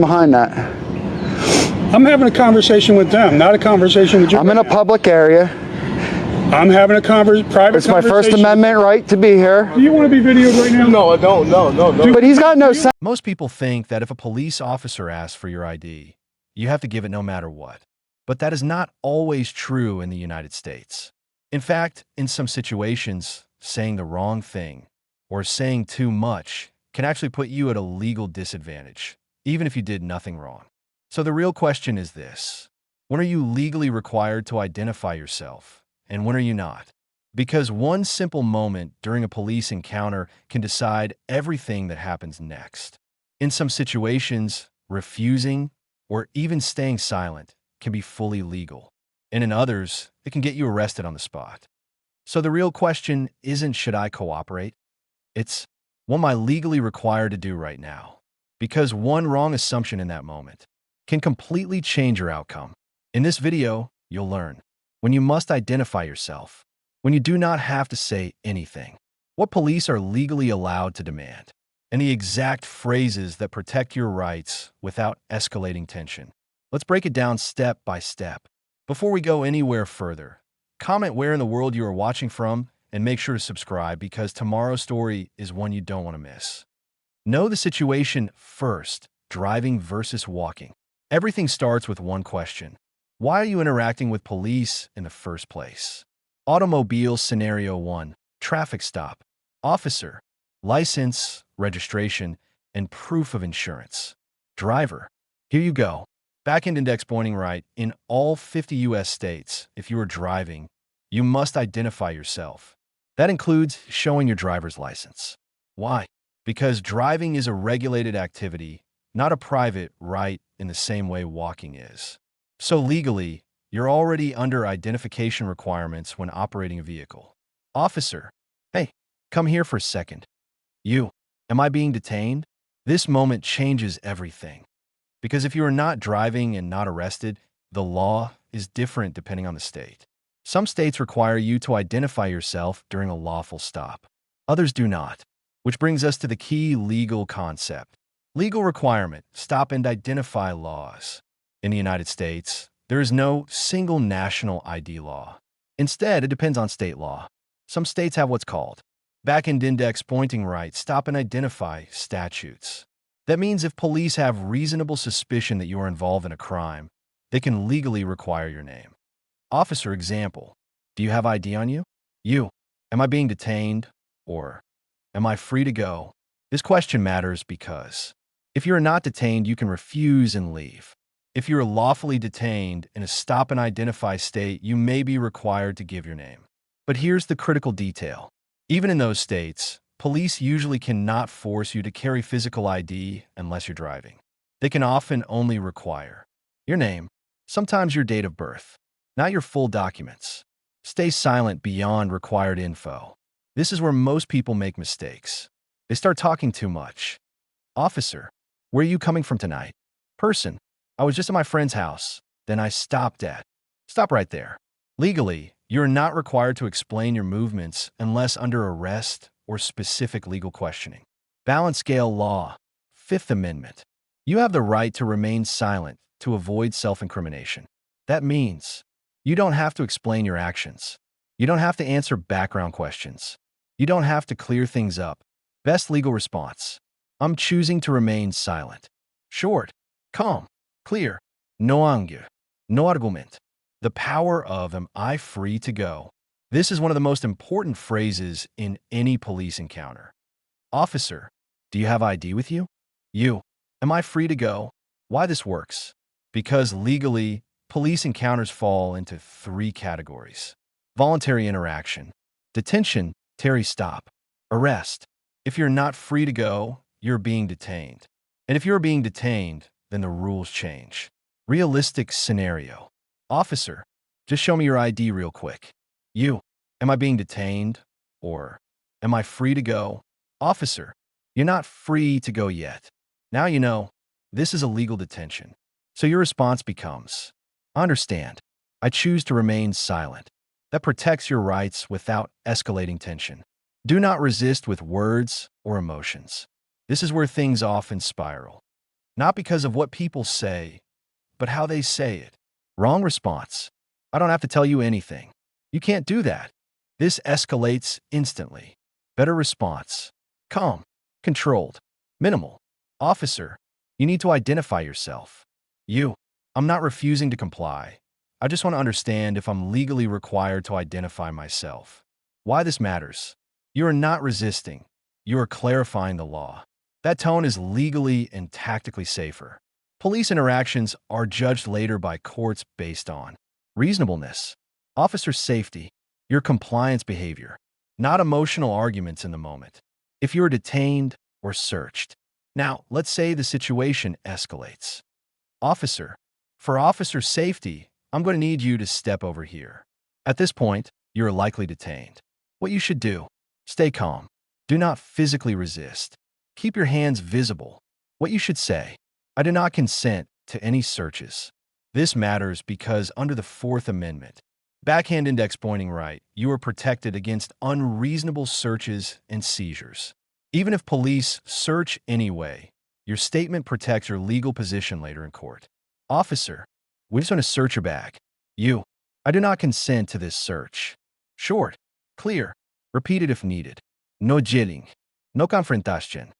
behind that? I'm having a conversation with them, not a conversation with you. I'm in a public area. I'm having a private conversation. It's my First Amendment right to be here. Do you want to be videoed right now? No, I don't. No. But he's got no sense. Most people think that if a police officer asks for your ID, you have to give it no matter what. But that is not always true in the United States. In fact, in some situations, saying the wrong thing or saying too much can actually put you at a legal disadvantage, even if you did nothing wrong. So the real question is this: when are you legally required to identify yourself, and when are you not? Because one simple moment during a police encounter can decide everything that happens next. In some situations, refusing or even staying silent can be fully legal, and in others, it can get you arrested on the spot. So the real question isn't, should I cooperate? It's, what am I legally required to do right now? Because one wrong assumption in that moment can completely change your outcome. In this video, you'll learn when you must identify yourself, when you do not have to say anything, what police are legally allowed to demand, and the exact phrases that protect your rights without escalating tension. Let's break it down step by step. Before we go anywhere further, comment where in the world you are watching from and make sure to subscribe, because tomorrow's story is one you don't want to miss. Know the situation first: driving versus walking. Everything starts with one question: why are you interacting with police in the first place? Automobile scenario 1. Traffic stop. Officer: license, registration, and proof of insurance. Driver: here you go. Back-end index pointing right. In all 50 U.S. states, if you are driving, you must identify yourself. That includes showing your driver's license. Why? Because driving is a regulated activity, not a private right in the same way walking is. So legally, you're already under identification requirements when operating a vehicle. Officer: hey, come here for a second. You, am I being detained? This moment changes everything. Because if you are not driving and not arrested, the law is different depending on the state. Some states require you to identify yourself during a lawful stop. Others do not, which brings us to the key legal concept. Legal requirement: stop and identify laws. In the United States, there is no single national ID law. Instead, it depends on state law. Some states have what's called back-end index pointing right, stop and identify statutes. That means if police have reasonable suspicion that you are involved in a crime, they can legally require your name. Officer example: do you have ID on you? You, am I being detained? Or, am I free to go? This question matters because if you are not detained, you can refuse and leave. If you are lawfully detained in a stop and identify state, you may be required to give your name. But here's the critical detail. Even in those states, police usually cannot force you to carry physical ID unless you're driving. They can often only require your name, sometimes your date of birth, not your full documents. Stay silent beyond required info. This is where most people make mistakes. They start talking too much. Officer: where are you coming from tonight? Person: I was just at my friend's house. Then I stopped at. Stop right there. Legally, you're not required to explain your movements unless under arrest or specific legal questioning. Balance scale law. Fifth Amendment. You have the right to remain silent to avoid self-incrimination. That means you don't have to explain your actions. You don't have to answer background questions. You don't have to clear things up. Best legal response: I'm choosing to remain silent. Short, calm, clear, no anger, no argument. The power of "am I free to go?" This is one of the most important phrases in any police encounter. Officer: do you have ID with you? You, am I free to go? Why this works? Because legally, police encounters fall into 3 categories: voluntary interaction, detention, Terry stop, arrest. If you're not free to go, you're being detained. And if you're being detained, then the rules change. Realistic scenario: officer, just show me your ID real quick. You, am I being detained? Or, am I free to go? Officer, you're not free to go yet. Now you know, this is a legal detention. So your response becomes, understand, I choose to remain silent. That protects your rights without escalating tension. Do not resist with words or emotions. This is where things often spiral. Not because of what people say, but how they say it. Wrong response. I don't have to tell you anything. You can't do that. This escalates instantly. Better response. Calm. Controlled. Minimal. Officer, you need to identify yourself. You. I'm not refusing to comply. I just want to understand if I'm legally required to identify myself. Why this matters. You are not resisting. You are clarifying the law. That tone is legally and tactically safer. Police interactions are judged later by courts based on reasonableness, officer safety, your compliance behavior, not emotional arguments in the moment. If you are detained or searched. Now, let's say the situation escalates. Officer, for officer safety, I'm going to need you to step over here. At this point, you're likely detained. What you should do, stay calm. Do not physically resist. Keep your hands visible. What you should say, I do not consent to any searches. This matters because under the Fourth Amendment, backhand index pointing right, you are protected against unreasonable searches and seizures. Even if police search anyway, your statement protects your legal position later in court. Officer, we just want to search your bag. You, I do not consent to this search. Short, clear, repeated if needed. No jilling, no confrontation.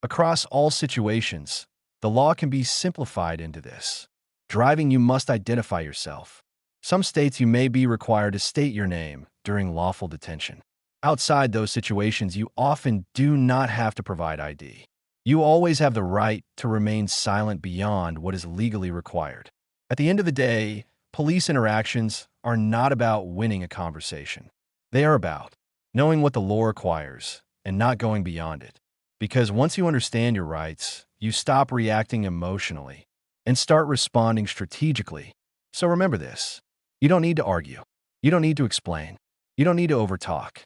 Across all situations, the law can be simplified into this. Driving, you must identify yourself. Some states you may be required to state your name during lawful detention. Outside those situations, you often do not have to provide ID. You always have the right to remain silent beyond what is legally required. At the end of the day, police interactions are not about winning a conversation. They are about knowing what the law requires and not going beyond it. Because once you understand your rights, you stop reacting emotionally and start responding strategically. So remember this. You don't need to argue. You don't need to explain. You don't need to overtalk.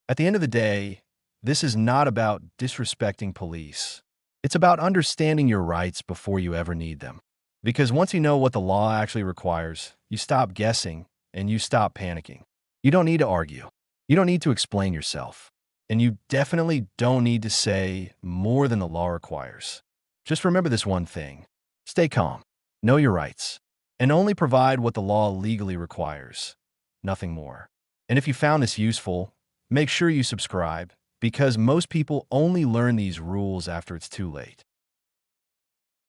At the end of the day, this is not about disrespecting police. It's about understanding your rights before you ever need them. Because once you know what the law actually requires, you stop guessing and you stop panicking. You don't need to argue. You don't need to explain yourself. And you definitely don't need to say more than the law requires. Just remember this one thing. Stay calm. Know your rights. And only provide what the law legally requires. Nothing more. And if you found this useful, make sure you subscribe, because most people only learn these rules after it's too late.